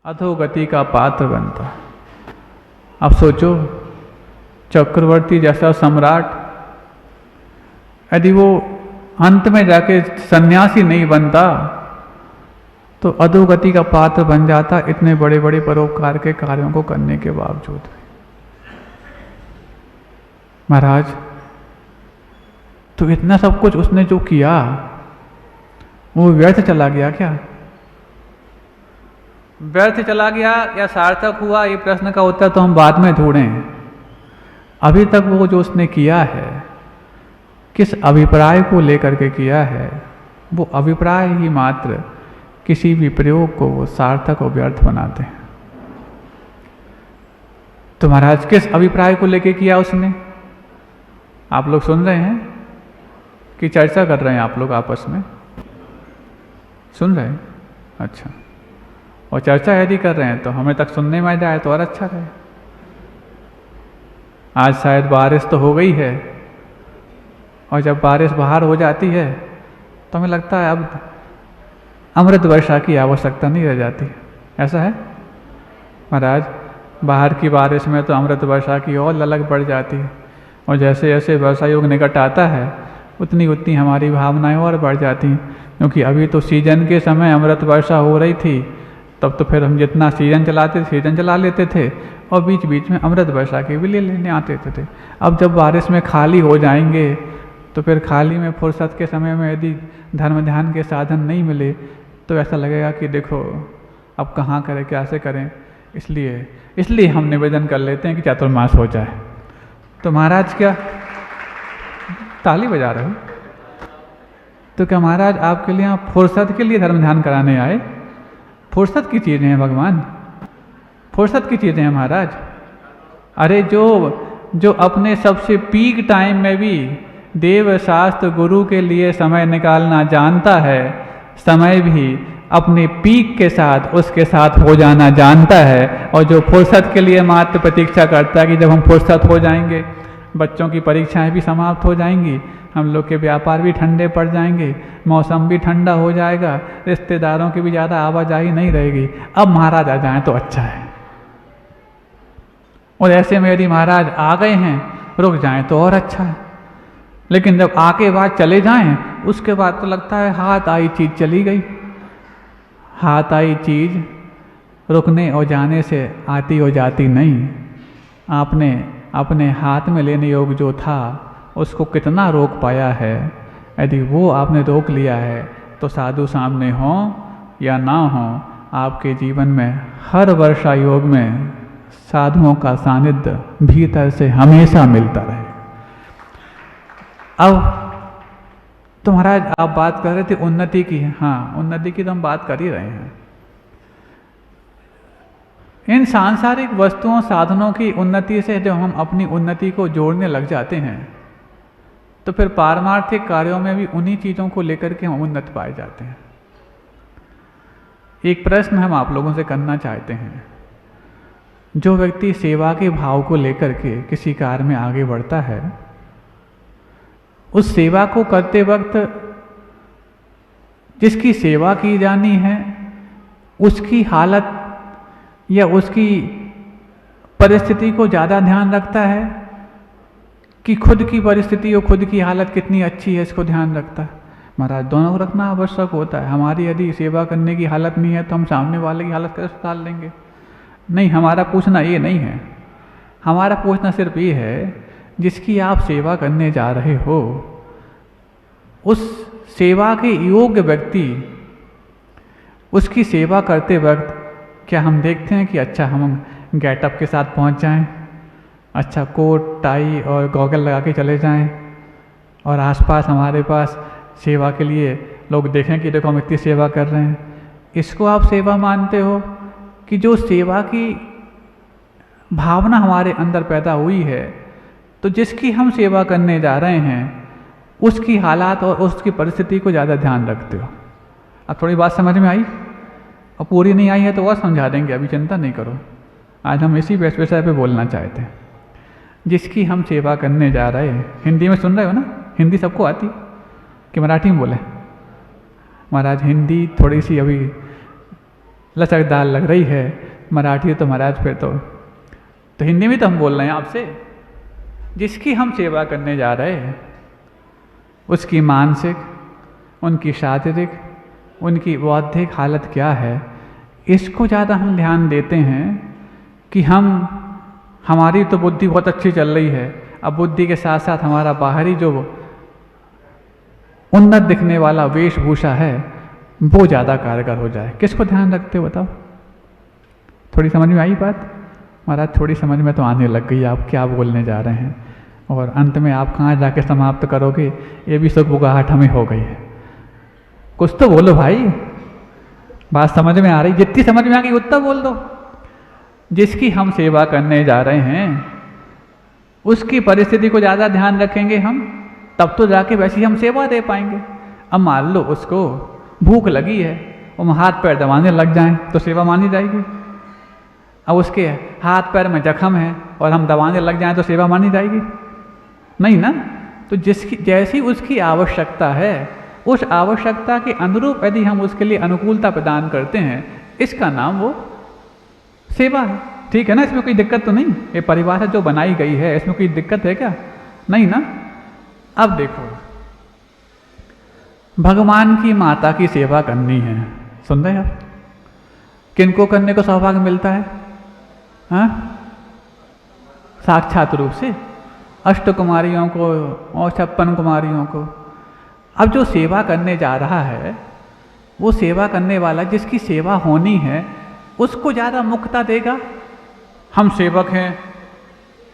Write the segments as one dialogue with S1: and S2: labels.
S1: अधोगति का पात्र बनता है। अब सोचो, चक्रवर्ती जैसा सम्राट यदि वो अंत में जाके सन्यासी नहीं बनता तो अधोगति का पात्र बन जाता, इतने बड़े बड़े परोपकार के कार्यों को करने के बावजूद। महाराज, तो इतना सब कुछ उसने जो किया वो व्यर्थ चला गया क्या? व्यर्थ चला गया या सार्थक हुआ, ये प्रश्न का उत्तर तो हम बाद में ढूंढें। अभी तक वो जो उसने किया है, किस अभिप्राय को लेकर के किया है, वो अभिप्राय ही मात्र किसी भी प्रयोग को वो सार्थक और व्यर्थ बनाते हैं। तो महाराज, किस अभिप्राय को लेकर किया उसने? आप लोग सुन रहे हैं कि चर्चा कर रहे हैं आप लोग आपस में? सुन रहे हैं? अच्छा। और चर्चा यदि कर रहे हैं तो हमें तक सुनने में आ जाए तो और अच्छा रहे। आज शायद बारिश तो हो गई है, और जब बारिश बाहर हो जाती है तो हमें लगता है अब अमृत वर्षा की आवश्यकता नहीं रह जाती। ऐसा है महाराज? बाहर की बारिश में तो अमृत वर्षा की और ललक बढ़ जाती है, और जैसे जैसे वर्षा योग निकट आता है उतनी उतनी हमारी भावनाएं और बढ़ जाती हैं। क्योंकि अभी तो सीजन के समय अमृत वर्षा हो रही थी, तब तो फिर हम जितना सीजन चलाते सीजन चला लेते थे, और बीच बीच में अमृत वर्षा के भी लेने आते थे। अब जब बारिश में खाली हो जाएंगे तो फिर खाली में फुर्सत के समय में यदि धर्म ध्यान के साधन नहीं मिले तो ऐसा लगेगा कि देखो अब कहाँ करें, कैसे करें। इसलिए हम निवेदन कर लेते हैं कि चातुर्मास हो जाए। तो महाराज, क्या ताली बजा रहे हो? तो क्या महाराज आपके लिए यहाँ फुर्सत के लिए धर्म ध्यान कराने आए? फुर्सत की चीज़ें हैं भगवान, फुर्सत की चीज़ें हैं महाराज। अरे जो अपने सबसे पीक टाइम में भी देव शास्त्र गुरु के लिए समय निकालना जानता है, समय भी अपने पीक के साथ उसके साथ हो जाना जानता है, और जो फुर्सत के लिए मात्र प्रतीक्षा करता है कि जब हम फुर्सत हो जाएंगे, बच्चों की परीक्षाएं भी समाप्त हो जाएंगी, हम लोग के व्यापार भी ठंडे पड़ जाएंगे, मौसम भी ठंडा हो जाएगा, रिश्तेदारों की भी ज़्यादा आवाजाही नहीं रहेगी, अब महाराज आ जाएं तो अच्छा है। और ऐसे में यदि महाराज आ गए हैं, रुक जाएं तो और अच्छा है। लेकिन जब आके बाद चले जाएं, उसके बाद तो लगता है हाथ आई चीज़ चली गई। हाथ आई चीज़ रुकने और जाने से आती और जाती नहीं। आपने अपने हाथ में लेने योग जो था उसको कितना रोक पाया है? यदि वो आपने रोक लिया है तो साधु सामने हो या ना हो, आपके जीवन में हर वर्षा योग में साधुओं का सानिध्य भीतर से हमेशा मिलता रहे। अब तो महाराज आप बात कर रहे थे उन्नति की। हाँ, उन्नति की तो हम बात कर ही रहे हैं। इन सांसारिक वस्तुओं साधनों की उन्नति से जब हम अपनी उन्नति को जोड़ने लग जाते हैं तो फिर पारमार्थिक कार्यों में भी उन्हीं चीज़ों को लेकर के हम उन्नत पाए जाते हैं। एक प्रश्न हम आप लोगों से करना चाहते हैं। जो व्यक्ति सेवा के भाव को लेकर के किसी कार्य में आगे बढ़ता है, उस सेवा को करते वक्त जिसकी सेवा की जानी है उसकी हालत या उसकी परिस्थिति को ज़्यादा ध्यान रखता है कि खुद की परिस्थिति और खुद की हालत कितनी अच्छी है इसको ध्यान रखता है? महाराज, दोनों को रखना आवश्यक होता है। हमारी यदि सेवा करने की हालत नहीं है तो हम सामने वाले की हालत कैसे सुधार लेंगे? नहीं, हमारा पूछना ये नहीं है। हमारा पूछना सिर्फ ये है, जिसकी आप सेवा करने जा रहे हो उस सेवा के योग्य व्यक्ति उसकी सेवा करते वक्त क्या हम देखते हैं कि अच्छा हम गेटअप के साथ पहुंच जाएं, अच्छा कोट टाई और गॉगल लगा के चले जाएं, और आसपास हमारे पास सेवा के लिए लोग देखें कि देखो हम इतनी सेवा कर रहे हैं? इसको आप सेवा मानते हो? कि जो सेवा की भावना हमारे अंदर पैदा हुई है, तो जिसकी हम सेवा करने जा रहे हैं उसकी हालात और उसकी परिस्थिति को ज़्यादा ध्यान रखते हो। अब थोड़ी बात समझ में आई? और पूरी नहीं आई है तो और समझा देंगे, अभी चिंता नहीं करो। आज हम इसी विषय पे बोलना चाहते हैं। जिसकी हम सेवा करने जा रहे हैं, हिंदी में सुन रहे हो ना? हिंदी सबको आती कि मराठी में बोले? महाराज हिंदी थोड़ी सी अभी लचकदार लग रही है। मराठी तो महाराज फिर तो हिंदी में तो हम बोल रहे हैं आपसे। जिसकी हम सेवा करने जा रहे हैं उसकी मानसिक, उनकी शारीरिक, उनकी बौद्धिक हालत क्या है, इसको ज़्यादा हम ध्यान देते हैं कि हमारी तो बुद्धि बहुत अच्छी चल रही है, अब बुद्धि के साथ साथ हमारा बाहरी जो उन्नत दिखने वाला वेशभूषा है वो ज़्यादा कारगर हो जाए। किसको ध्यान रखते हो बताओ? थोड़ी समझ में आई बात? महाराज थोड़ी समझ में तो आने लग गई, आप क्या बोलने जा रहे हैं और अंत में आप कहाँ जाके समाप्त करोगे, ये भी सुख बुगाहट हमें हो गई है। कुछ तो बोलो भाई, बात समझ में आ रही? जितनी समझ में आ गई उतना बोल दो। जिसकी हम सेवा करने जा रहे हैं उसकी परिस्थिति को ज़्यादा ध्यान रखेंगे हम, तब तो जाके वैसी हम सेवा दे पाएंगे। अब मान लो उसको भूख लगी है, वो हाथ पैर दबाने लग जाएं तो सेवा मानी जाएगी। अब उसके हाथ पैर में जख्म है और हम दबाने लग जाएं तो सेवा मानी जाएगी? नहीं ना। तो जैसी उसकी आवश्यकता है उस आवश्यकता के अनुरूप यदि हम उसके लिए अनुकूलता प्रदान करते हैं, इसका नाम वो सेवा है। ठीक है ना, इसमें कोई दिक्कत तो नहीं? ये परिभाषा जो बनाई गई है इसमें कोई दिक्कत है क्या? नहीं ना। अब देखो, भगवान की माता की सेवा करनी है, सुन रहे आप? किनको करने को सौभाग्य मिलता है? हाँ, साक्षात रूप से अष्ट कुमारियों को और 56 कुमारियों को। अब जो सेवा करने जा रहा है वो सेवा करने वाला जिसकी सेवा होनी है उसको ज़्यादा मुख्यता देगा। हम सेवक हैं,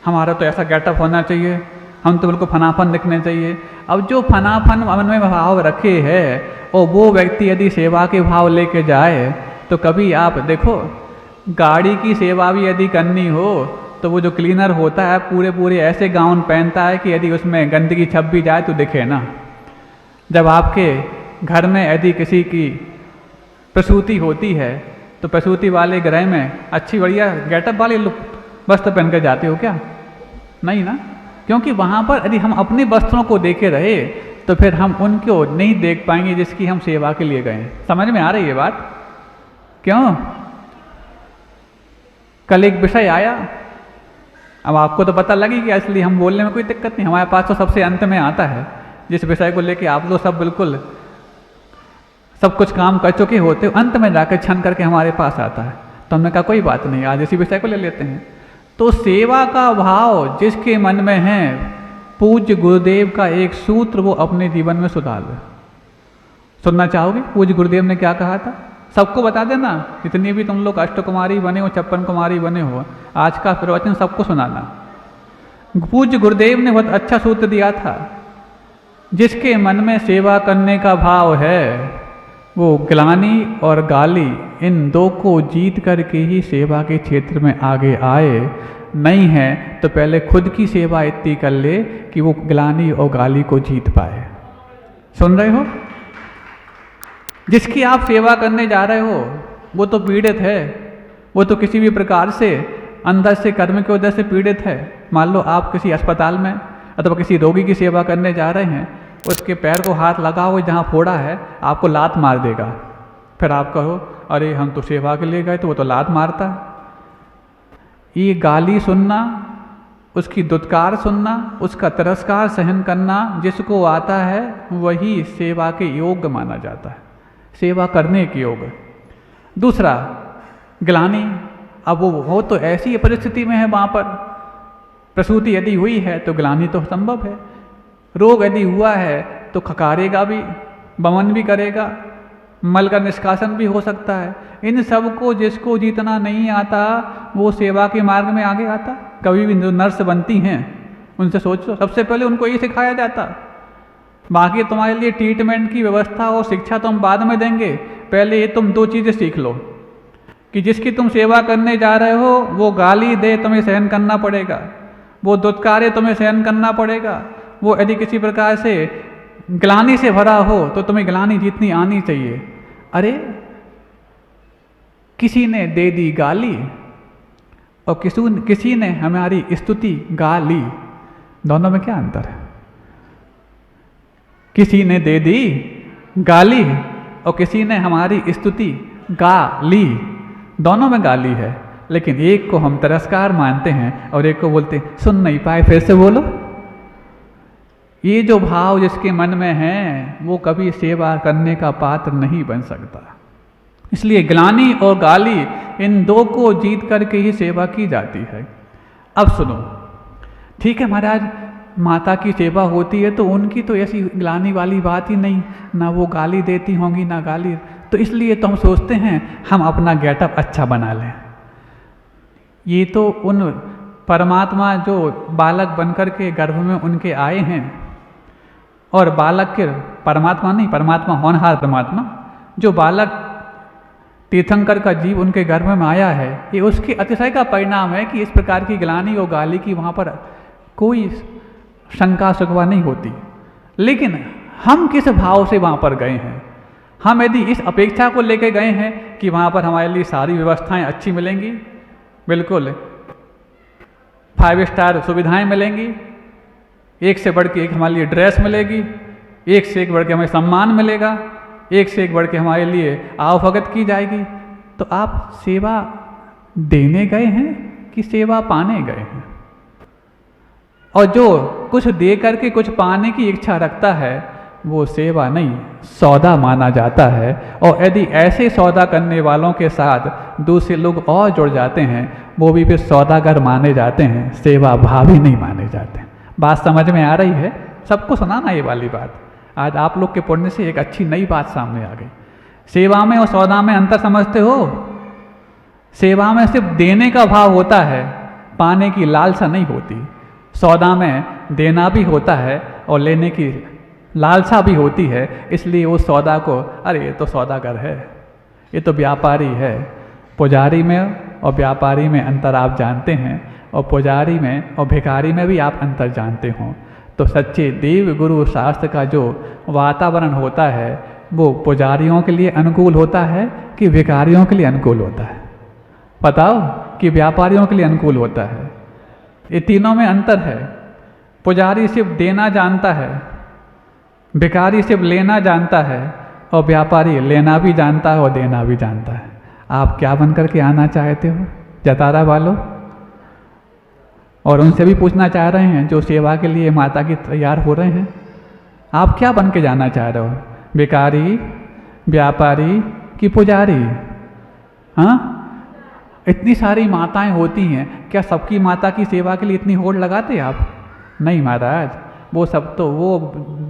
S1: हमारा तो ऐसा गेटअप होना चाहिए, हम तो बिल्कुल फनाफन दिखने चाहिए। अब जो फनाफन मन में भाव रखे है और वो व्यक्ति यदि सेवा के भाव लेके जाए तो कभी आप देखो, गाड़ी की सेवा भी यदि करनी हो तो वो जो क्लीनर होता है पूरे ऐसे गाउन पहनता है कि यदि उसमें गंदगी छप भी जाए तो दिखे ना। जब आपके घर में यदि किसी की प्रसूति होती है तो प्रसूति वाले गृह में अच्छी बढ़िया गेटअप वाले वस्त्र पहन कर जाते हो क्या? नहीं ना। क्योंकि वहाँ पर यदि हम अपने वस्त्रों को देखे रहे तो फिर हम उनको नहीं देख पाएंगे जिसकी हम सेवा के लिए गए। समझ में आ रही है बात? क्यों? कल एक विषय आया, अब आपको तो पता लगी कि इसलिए हम बोलने में कोई दिक्कत नहीं, हमारे पास तो सबसे अंत में आता है जिस विषय को लेके आप लोग सब बिल्कुल सब कुछ काम कर चुके होते हो, अंत में जाकर छन करके हमारे पास आता है। तो हमने कहा कोई बात नहीं, आज इसी विषय को ले लेते हैं। तो सेवा का भाव जिसके मन में है, पूज्य गुरुदेव का एक सूत्र वो अपने जीवन में सुधार ले। सुनना चाहोगे पूज्य गुरुदेव ने क्या कहा था? सबको बता देना, जितनी भी तुम लोग अष्टकुमारी बने हो, 56 कुमारी बने हो, आज का प्रवचन सबको सुनाना। पूज्य गुरुदेव ने बहुत अच्छा सूत्र दिया था, जिसके मन में सेवा करने का भाव है वो ग्लानि और गाली इन दो को जीत करके ही सेवा के क्षेत्र में आगे आए। नहीं है तो पहले खुद की सेवा इतनी कर ले कि वो ग्लानि और गाली को जीत पाए। सुन रहे हो? जिसकी आप सेवा करने जा रहे हो वो तो पीड़ित है, वो तो किसी भी प्रकार से अंदर से कर्म की वजह से पीड़ित है। मान लो आप किसी अस्पताल में अथवा किसी रोगी की सेवा करने जा रहे हैं, उसके पैर को हाथ लगाओ जहाँ फोड़ा है, आपको लात मार देगा। फिर आप कहो अरे हम तो सेवा के लिए गए तो वो तो लात मारता है। ये गाली सुनना, उसकी दुत्कार सुनना, उसका तिरस्कार सहन करना जिसको आता है वही सेवा के योग्य माना जाता है, सेवा करने के योग्य। दूसरा ग्लानि, अब वो तो ऐसी परिस्थिति में है, वहाँ पर प्रसूति यदि हुई है तो ग्लानि तो संभव है। रोग यदि हुआ है तो खकारेगा भी, बमन भी करेगा, मल का निष्कासन भी हो सकता है। इन सब को जिसको जीतना नहीं आता वो सेवा के मार्ग में आगे आता। कभी भी जो नर्स बनती हैं उनसे सोचो, सबसे पहले उनको ये सिखाया जाता, बाकी तुम्हारे लिए ट्रीटमेंट की व्यवस्था और शिक्षा तो हम बाद में देंगे, पहले ये तुम 2 चीज़ें सीख लो कि जिसकी तुम सेवा करने जा रहे हो वो गाली दे तुम्हें सहन करना पड़ेगा, वो दुत्कारे तुम्हें सहन करना पड़ेगा, वो यदि किसी प्रकार से ग्लानि से भरा हो तो तुम्हें ग्लानि जीतनी आनी चाहिए। अरे किसी ने दे दी गाली और किसी ने हमारी स्तुति गा ली, दोनों में क्या अंतर है? किसी ने दे दी गाली और किसी ने हमारी स्तुति गा ली, दोनों में गाली है, लेकिन एक को हम तिरस्कार मानते हैं और एक को बोलते हैं सुन नहीं पाए, फिर से बोलो। ये जो भाव जिसके मन में है वो कभी सेवा करने का पात्र नहीं बन सकता। इसलिए ग्लानि और गाली इन दो को जीत करके ही सेवा की जाती है। अब सुनो, ठीक है महाराज, माता की सेवा होती है तो उनकी तो ऐसी ग्लानि वाली बात ही नहीं, ना वो गाली देती होंगी ना गाली, तो इसलिए तो हम सोचते हैं हम अपना गेटअप अच्छा बना लें। ये तो उन परमात्मा जो बालक बनकर के गर्भ में उनके आए हैं, और बालक के परमात्मा नहीं, परमात्मा होनहार परमात्मा, जो बालक तीर्थंकर का जीव उनके गर्भ में आया है, ये उसके अतिशय का परिणाम है कि इस प्रकार की ग्लानि और गाली की वहाँ पर कोई शंका शुकवा नहीं होती। लेकिन हम किस भाव से वहाँ पर गए हैं? हम यदि इस अपेक्षा को लेकर गए हैं कि वहाँ पर हमारे लिए सारी व्यवस्थाएं अच्छी मिलेंगी, बिल्कुल 5 स्टार सुविधाएं मिलेंगी, एक से बढ़ के एक हमारे लिए ड्रेस मिलेगी, एक से एक बढ़ के हमें सम्मान मिलेगा, एक से एक बढ़ के हमारे लिए आवभगत की जाएगी, तो आप सेवा देने गए हैं कि सेवा पाने गए हैं? और जो कुछ दे करके कुछ पाने की इच्छा रखता है वो सेवा नहीं, सौदा माना जाता है। और यदि ऐसे सौदा करने वालों के साथ दूसरे लोग और जुड़ जाते हैं, वो भी फिर सौदागर माने जाते हैं, सेवा भावी नहीं माने जाते हैं। बात समझ में आ रही है? सबको सुनाना ये वाली बात। आज आप लोग के पुण्य से एक अच्छी नई बात सामने आ गई। सेवा में और सौदा में अंतर समझते हो? सेवा में सिर्फ देने का भाव होता है, पाने की लालसा नहीं होती। सौदा में देना भी होता है और लेने की लालसा भी होती है, इसलिए वो सौदा को, अरे ये तो सौदागर है, ये तो व्यापारी है। पुजारी में और व्यापारी में अंतर आप जानते हैं, और पुजारी में और भिखारी में भी आप अंतर जानते हो। तो सच्चे देव गुरु शास्त्र का जो वातावरण होता है वो पुजारियों के लिए अनुकूल होता है कि भिखारियों के लिए अनुकूल होता है? बताओ, कि व्यापारियों के लिए अनुकूल होता है। ये तीनों में अंतर है। पुजारी सिर्फ देना जानता है, भिखारी सिर्फ लेना जानता है, और व्यापारी लेना भी जानता है और देना भी जानता है। आप क्या बन कर के आना चाहते हो जतारा वालों? और उनसे भी पूछना चाह रहे हैं जो सेवा के लिए माता की तैयार हो रहे हैं, आप क्या बन के जाना चाह रहे हो? भिखारी, व्यापारी कि पुजारी? हाँ, इतनी सारी माताएं होती हैं, क्या सबकी माता की सेवा के लिए इतनी होड़ लगाते आप? नहीं महाराज, वो सब तो वो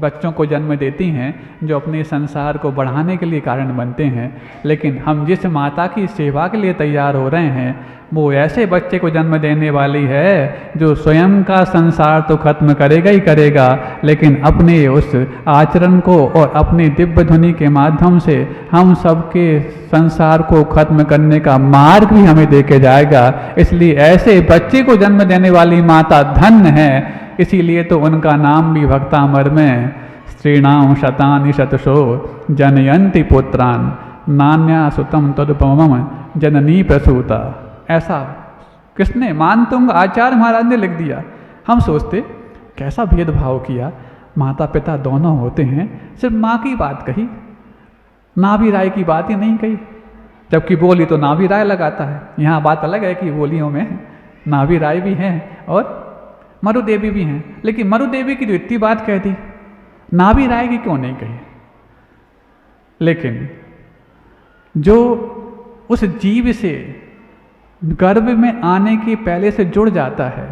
S1: बच्चों को जन्म देती हैं जो अपने संसार को बढ़ाने के लिए कारण बनते हैं। लेकिन हम जिस माता की सेवा के लिए तैयार हो रहे हैं वो ऐसे बच्चे को जन्म देने वाली है जो स्वयं का संसार तो खत्म करेगा ही करेगा, लेकिन अपने उस आचरण को और अपनी दिव्य ध्वनि के माध्यम से हम सबके संसार को खत्म करने का मार्ग भी हमें दे के जाएगा। इसलिए ऐसे बच्चे को जन्म देने वाली माता धन्य है। इसीलिए तो उनका नाम भी भक्तामर में स्त्रीणाम शतानि शतशो जनयंती पुत्रान नान्या सुतम तदुपमम जननी प्रसूता। ऐसा किसने? मानतुंग आचार्य महाराज ने लिख दिया। हम सोचते कैसा भेदभाव किया, माता पिता दोनों होते हैं, सिर्फ माँ की बात कही, नाभि राय की बात ही नहीं कही। जबकि बोली तो नाभि राय लगाता है। यहाँ बात अलग है कि बोलियों में नाभि राय भी हैं और मरु देवी भी हैं, लेकिन मरु देवी की जो इतनी बात कह दी, नाभि राय की क्यों नहीं कही? लेकिन जो उस जीव से गर्भ में आने के पहले से जुड़ जाता है,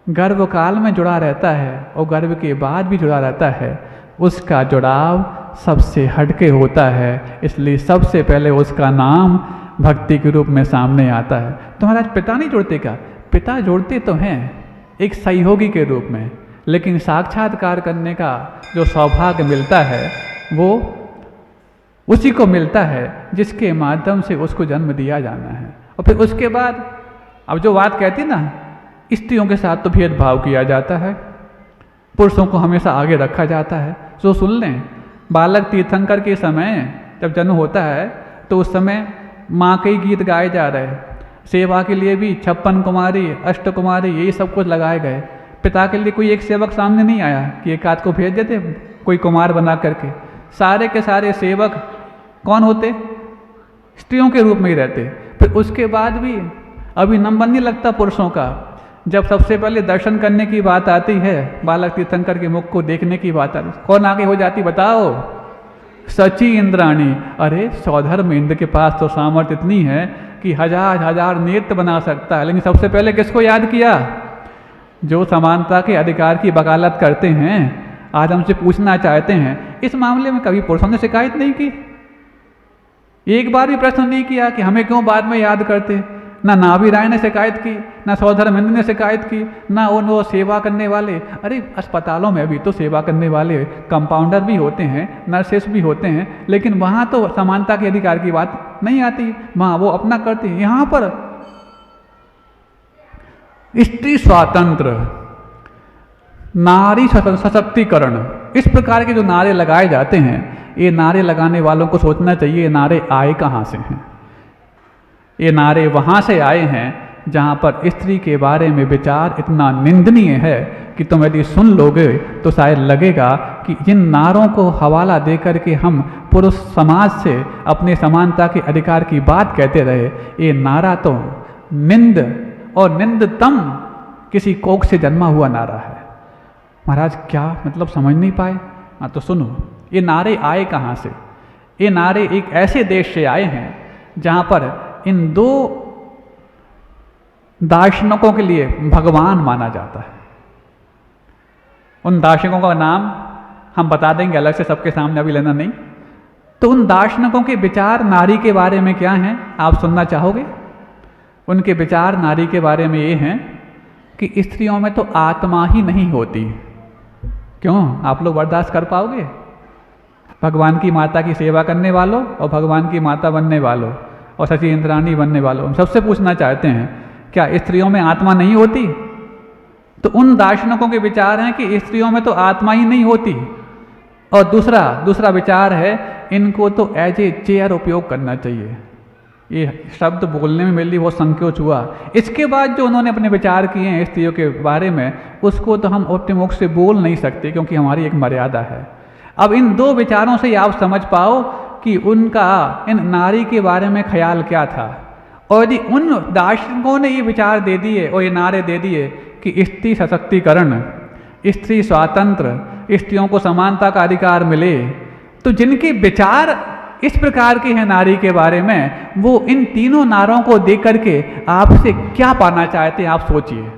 S1: गर्भ काल में जुड़ा रहता है और गर्भ के बाद भी जुड़ा रहता है, उसका जुड़ाव सबसे हटके होता है। इसलिए सबसे पहले उसका नाम भक्ति के रूप में सामने आता है। तो महाराज पिता नहीं जुड़ते क्या? पिता जुड़ते तो हैं एक सहयोगी के रूप में, लेकिन साक्षात्कार करने का जो सौभाग्य मिलता है वो उसी को मिलता है जिसके माध्यम से उसको जन्म दिया जाना है। और फिर उसके बाद अब जो बात कहती ना, स्त्रियों के साथ तो भेदभाव किया जाता है, पुरुषों को हमेशा आगे रखा जाता है। तो सुन लें, बालक तीर्थंकर के समय जब जन्म होता है तो उस समय माँ के ही गीत गाए जा रहे हैं। सेवा के लिए भी 56 कुमारी, अष्ट कुमारी, यही सब कुछ लगाए गए। पिता के लिए कोई एक सेवक सामने नहीं आया कि एक आध को भेज देते कोई कुमार बना करके। सारे के सारे सेवक कौन होते? स्त्रियों के रूप में ही रहते। फिर उसके बाद भी अभी नंबर नहीं लगता पुरुषों का। जब सबसे पहले दर्शन करने की बात आती है, बालक तीर्थंकर के मुख को देखने की बात आती, कौन आगे हो जाती बताओ? सची इंद्राणी। अरे सौधर्म इंद्र के पास तो सामर्थ्य इतनी है कि हजार हजार नृत्य बना सकता है, लेकिन सबसे पहले किसको याद किया? जो समानता के अधिकार की वकालत करते हैं, आज हमसे पूछना चाहते हैं। इस मामले में कभी पुरुषों ने शिकायत नहीं की, एक बार भी प्रश्न नहीं किया कि हमें क्यों बाद में याद करते। ना नाभि राय ने शिकायत की, ना सौधर्म इंद्र ने शिकायत की, ना वो सेवा करने वाले। अरे अस्पतालों में भी तो सेवा करने वाले कंपाउंडर भी होते हैं, नर्सेस भी होते हैं, लेकिन वहाँ तो समानता के अधिकार की बात नहीं आती, वहाँ वो अपना करते हैं। यहाँ पर स्त्री स्वातंत्र, नारी सशक्तिकरण, इस प्रकार के जो नारे लगाए जाते हैं, ये नारे लगाने वालों को सोचना चाहिए ये नारे आए कहाँ से हैं। ये नारे वहाँ से आए हैं जहाँ पर स्त्री के बारे में विचार इतना निंदनीय है कि तुम यदि सुन लोगे तो शायद लगेगा कि जिन नारों को हवाला दे करके हम पुरुष समाज से अपने समानता के अधिकार की बात कहते रहे, ये नारा तो निंद और निंदतम किसी कोख से जन्मा हुआ नारा है। महाराज क्या मतलब समझ नहीं पाए? हाँ तो सुनो, ये नारे आए कहाँ से? ये नारे एक ऐसे देश से आए हैं जहाँ पर इन दो दार्शनिकों के लिए भगवान माना जाता है। उन दार्शनिकों का नाम हम बता देंगे अलग से, सबके सामने अभी लेना नहीं। तो उन दार्शनिकों के विचार नारी के बारे में क्या हैं, आप सुनना चाहोगे? उनके विचार नारी के बारे में ये हैं कि स्त्रियों में तो आत्मा ही नहीं होती। क्यों? आप लोग बर्दाश्त कर पाओगे? भगवान की माता की सेवा करने वालों और भगवान की माता बनने वालों और सची इंद्राणी बनने वालों, हम सबसे पूछना चाहते हैं क्या स्त्रियों में आत्मा नहीं होती? तो उन दार्शनिकों के विचार हैं कि स्त्रियों में तो आत्मा ही नहीं होती। और दूसरा विचार है इनको तो एज ए चेयर उपयोग करना चाहिए। ये शब्द बोलने में मेरे लिए बहुत संकोच हुआ। इसके बाद जो उन्होंने अपने विचार किए हैं स्त्रियों के बारे में, उसको तो हम अपने मुख से बोल नहीं सकते क्योंकि हमारी एक मर्यादा है। अब इन दो विचारों से आप समझ पाओ कि उनका इन नारी के बारे में ख्याल क्या था। और यदि उन दार्शनिकों ने ये विचार दे दिए और ये नारे दे दिए कि स्त्री सशक्तिकरण, स्त्री स्वातंत्र, स्त्रियों को समानता का अधिकार मिले, तो जिनके विचार इस प्रकार के हैं नारी के बारे में, वो इन तीनों नारों को देख करके आपसे क्या पाना चाहते हैं, आप सोचिए।